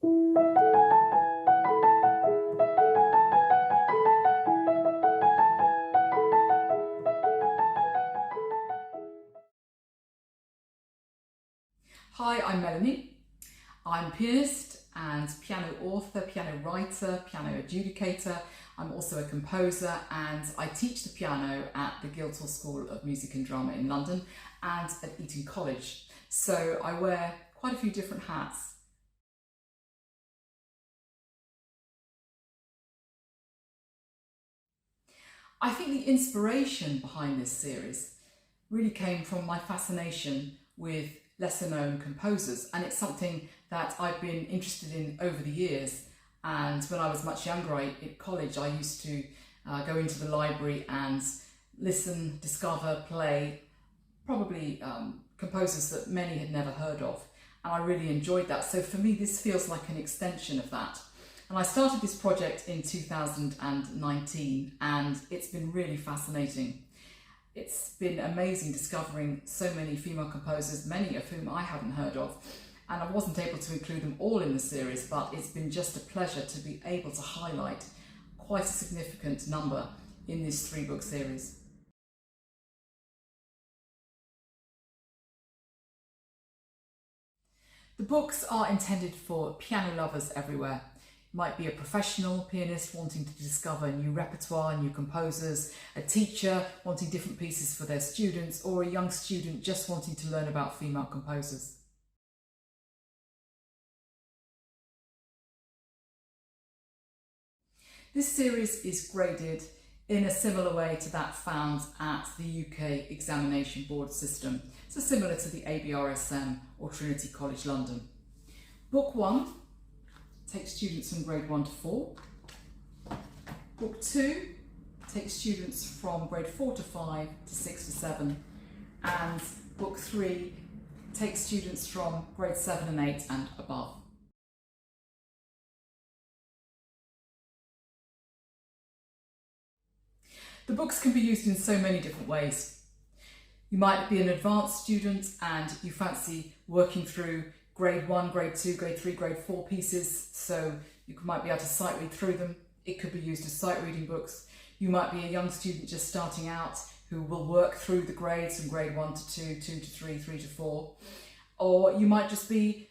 Hi, I'm Melanie. I'm a pianist and piano author, piano writer, piano adjudicator. I'm also a composer and I teach the piano at the Guildhall School of Music and Drama in London and at Eton College. So I wear quite a few different hats. I think the inspiration behind this series really came from my fascination with lesser known composers, and it's something that I've been interested in over the years. And when I was much younger at college, I used to go into the library and listen, discover, play probably composers that many had never heard of, and I really enjoyed that. So for me this feels like an extension of that. And I started this project in 2019 and it's been really fascinating. It's been amazing discovering so many female composers, many of whom I hadn't heard of, and I wasn't able to include them all in the series, but it's been just a pleasure to be able to highlight quite a significant number in this 3-book series. The books are intended for piano lovers everywhere. Might be a professional pianist wanting to discover new repertoire, new composers, a teacher wanting different pieces for their students, or a young student just wanting to learn about female composers. This series is graded in a similar way to that found at the UK examination board system, so similar to the ABRSM or Trinity College London. Book 1 takes students from grade 1 to 4. Book 2 takes students from grade 4 to 5 to 6 to 7. And book 3 takes students from grade 7 and 8 and above. The books can be used in so many different ways. You might be an advanced student and you fancy working through grade 1, grade 2, grade 3, grade 4 pieces, so you might be able to sight read through them. It could be used as sight reading books. You might be a young student just starting out who will work through the grades from grade 1 to 2, 2 to 3, 3 to 4. Or you might just be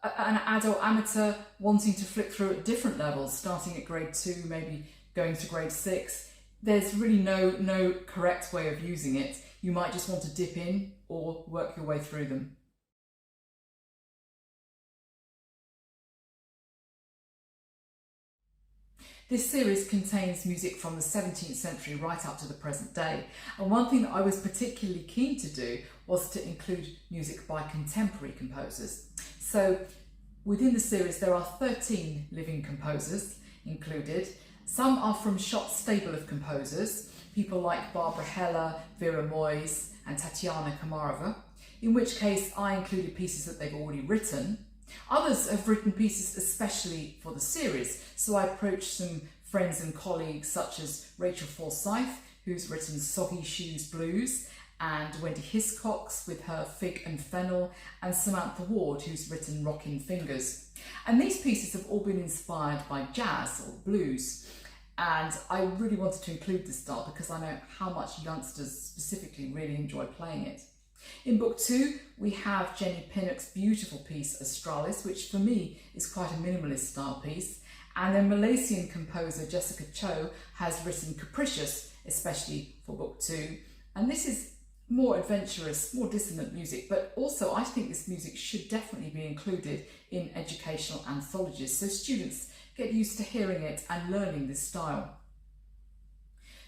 an adult amateur wanting to flick through at different levels, starting at grade 2, maybe going to grade 6. There's really no correct way of using it. You might just want to dip in or work your way through them. This series contains music from the 17th century right up to the present day, and one thing that I was particularly keen to do was to include music by contemporary composers. So within the series there are 13 living composers included. Some are from Schott's stable of composers, people like Barbara Heller, Vera Moyes and Tatiana Komarova, in which case I included pieces that they've already written. Others have written pieces especially for the series, so I approached some friends and colleagues such as Rachel Forsyth, who's written Soggy Shoes Blues, and Wendy Hiscox with her Fig and Fennel, and Samantha Ward, who's written Rockin' Fingers. And these pieces have all been inspired by jazz or blues, and I really wanted to include this style because I know how much youngsters specifically really enjoy playing it. In book 2 we have Jenny Pinnock's beautiful piece Astralis, which for me is quite a minimalist style piece, and then Malaysian composer Jessica Cho has written Capricious especially for book 2, and this is more adventurous, more dissonant music, but also I think this music should definitely be included in educational anthologies so students get used to hearing it and learning this style.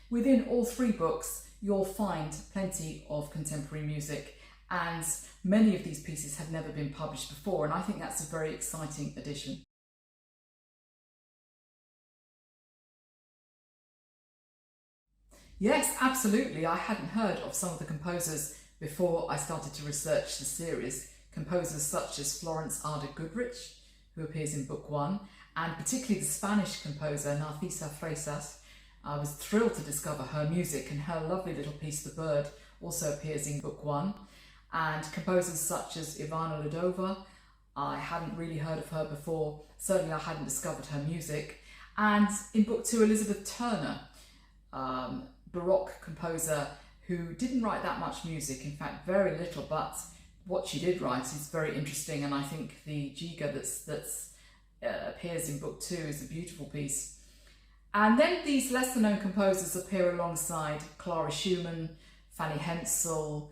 Within all 3 books you'll find plenty of contemporary music, and many of these pieces have never been published before, and I think that's a very exciting addition. Yes, absolutely. I hadn't heard of some of the composers before I started to research the series. Composers such as Florence Ada Goodrich, who appears in book 1, and particularly the Spanish composer Narcisa Fresas. I was thrilled to discover her music, and her lovely little piece The Bird also appears in book 1. And composers such as Ivana Ludova, I hadn't really heard of her before. Certainly I hadn't discovered her music. And in book 2, Elizabeth Turner, Baroque composer who didn't write that much music, in fact very little, but what she did write is very interesting, and I think the Giga that appears in book 2 is a beautiful piece. And then these lesser known composers appear alongside Clara Schumann, Fanny Hensel,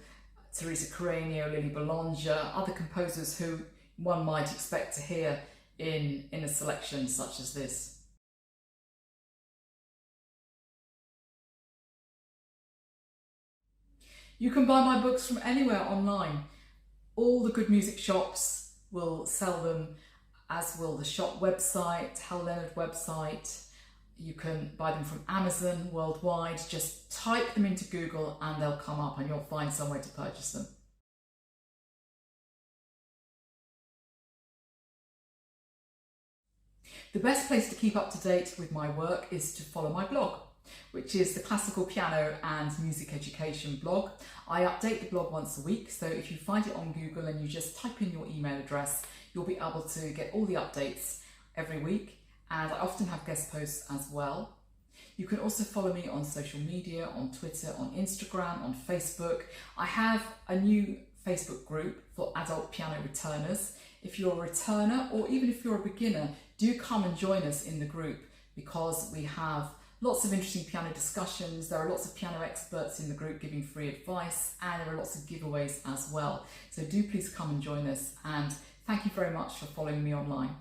Teresa Carreño, Lily Boulanger, other composers who one might expect to hear in a selection such as this. You can buy my books from anywhere online. All the good music shops will sell them, as will the Schott website, Hal Leonard website. You can buy them from Amazon worldwide. Just type them into Google and they'll come up and you'll find somewhere to purchase them. The best place to keep up to date with my work is to follow my blog, which is the Classical Piano and Music Education blog. I update the blog once a week, so if you find it on Google and you just type in your email address, you'll be able to get all the updates every week, and I often have guest posts as well. You can also follow me on social media, on Twitter, on Instagram, on Facebook. I have a new Facebook group for adult piano returners. If you're a returner, or even if you're a beginner, do come and join us in the group, because we have lots of interesting piano discussions. There are lots of piano experts in the group giving free advice, and there are lots of giveaways as well. So do please come and join us, and thank you very much for following me online.